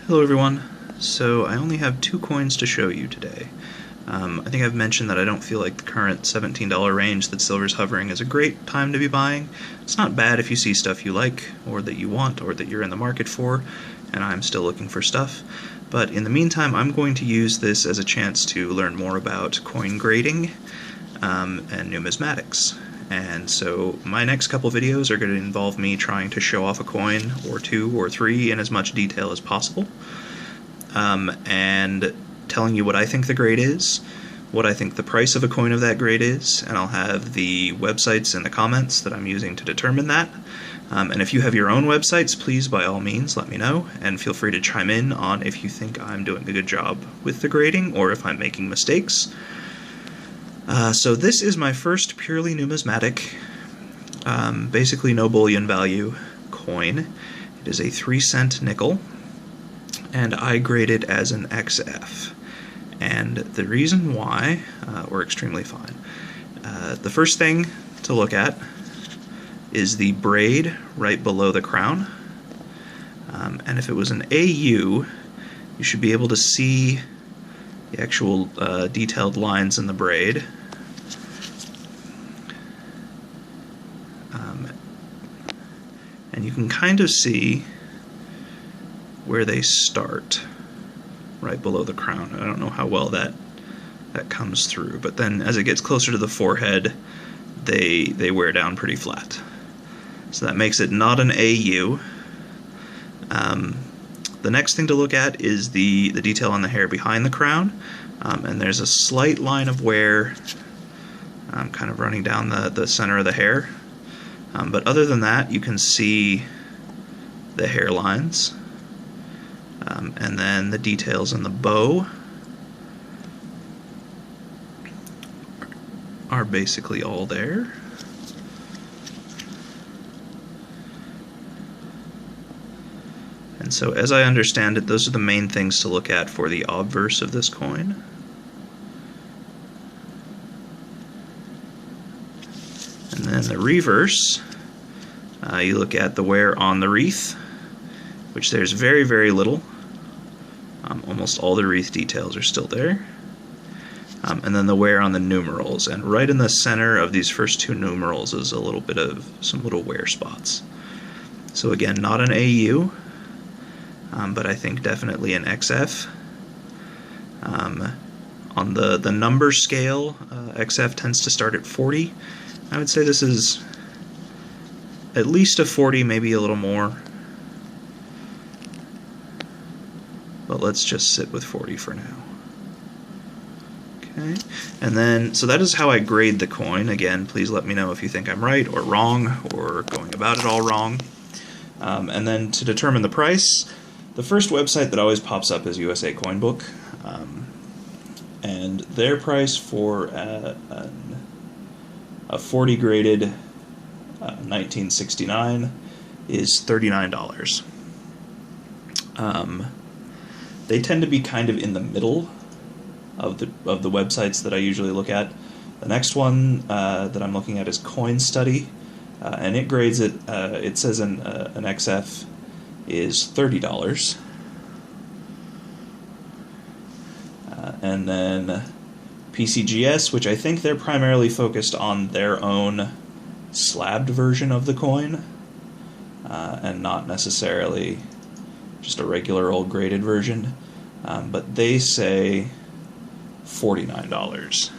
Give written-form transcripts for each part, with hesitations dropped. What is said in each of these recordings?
Hello everyone. So I only have 2 coins to show you today. I think I've mentioned that I don't feel like the current $17 range that silver's hovering is a great time to be buying. It's not bad if you see stuff you like, or that you want, or that you're in the market for, and I'm still looking for stuff. But in the meantime, I'm going to use this as a chance to learn more about coin grading and numismatics. And so my next couple videos are going to involve me trying to show off a coin or 2 or 3 in as much detail as possible, and telling you what I think the grade is, what I think the price of a coin of that grade is, and I'll have the websites in the comments that I'm using to determine that. And if you have your own websites, please by all means let me know, and feel free to chime in on if you think I'm doing a good job with the grading or if I'm making mistakes. So this is my first purely numismatic, basically no bullion value coin. It is a 3-cent nickel, and I grade it as an XF. And the reason why, we're extremely fine. The first thing to look at is the braid right below the crown. And if it was an AU, you should be able to see the actual detailed lines in the braid. And you can kind of see where they start right below the crown. I don't know how well that comes through, but then as it gets closer to the forehead, they wear down pretty flat. So that makes it not an AU. The next thing to look at is the detail on the hair behind the crown, and there's a slight line of wear kind of running down the center of the hair. But other than that, you can see the hairlines, and then the details in the bow are basically all there. And so as I understand it, those are the main things to look at for the obverse of this coin. And then the reverse, you look at the wear on the wreath, which there's very, very little. Almost all the wreath details are still there. And then the wear on the numerals, and right in the center of these first 2 numerals is a little bit of some little wear spots. So again, not an AU, but I think definitely an XF. On the number scale, XF tends to start at 40. I would say this is at least a 40, maybe a little more. But let's just sit with 40 for now. Okay, and then, so that is how I grade the coin. Again, please let me know if you think I'm right or wrong, or going about it all wrong. And then to determine the price, the first website that always pops up is USA Coin Book. And their price for a 40 graded 1969 is $39. They tend to be kind of in the middle of the websites that I usually look at. The next one that I'm looking at is Coin Study, and it grades it. It says an XF is $30. And then PCGS, which I think they're primarily focused on their own slabbed version of the coin, and not necessarily just a regular old graded version, but they say $49.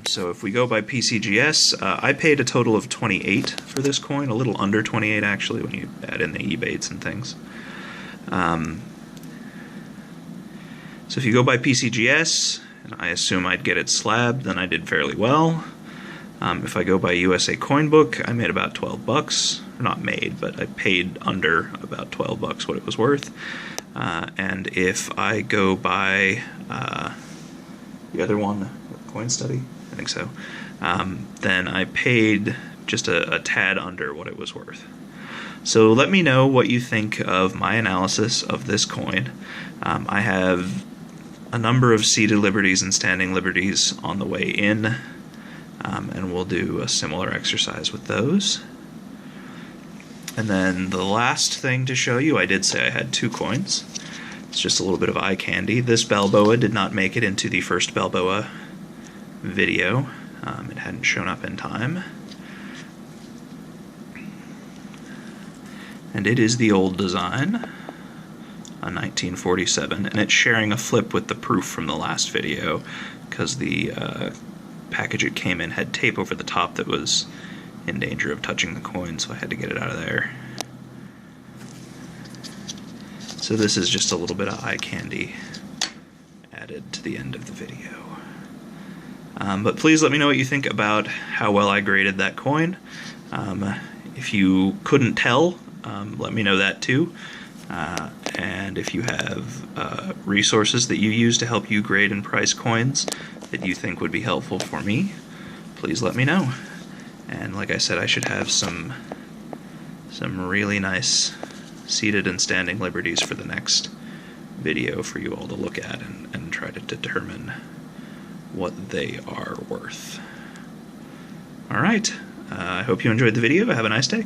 So if we go by PCGS, I paid a total of $28 for this coin, a little under $28 actually when you add in the Ebates and things. So if you go by PCGS, and I assume I'd get it slabbed, then I did fairly well. If I go by USA Coin Book, I made about 12 bucks. Not made, but I paid under about 12 bucks what it was worth. And if I go by the other one, Coin Study, I think so, then I paid just a tad under what it was worth. So let me know what you think of my analysis of this coin. I have a number of seated liberties and standing liberties on the way in, and we'll do a similar exercise with those. And then the last thing to show you, I did say I had 2 coins. It's just a little bit of eye candy. This Balboa did not make it into the first Balboa video. It hadn't shown up in time. And it is the old design, a 1947, and it's sharing a flip with the proof from the last video, because the package it came in had tape over the top that was in danger of touching the coin, so I had to get it out of there. So this is just a little bit of eye candy added to the end of the video. But please let me know what you think about how well I graded that coin. If you couldn't tell, let me know that too. And if you have resources that you use to help you grade and price coins that you think would be helpful for me, please let me know. And like I said, I should have some really nice seated and standing liberties for the next video for you all to look at and try to determine what they are worth. Alright, I hope you enjoyed the video. Have a nice day.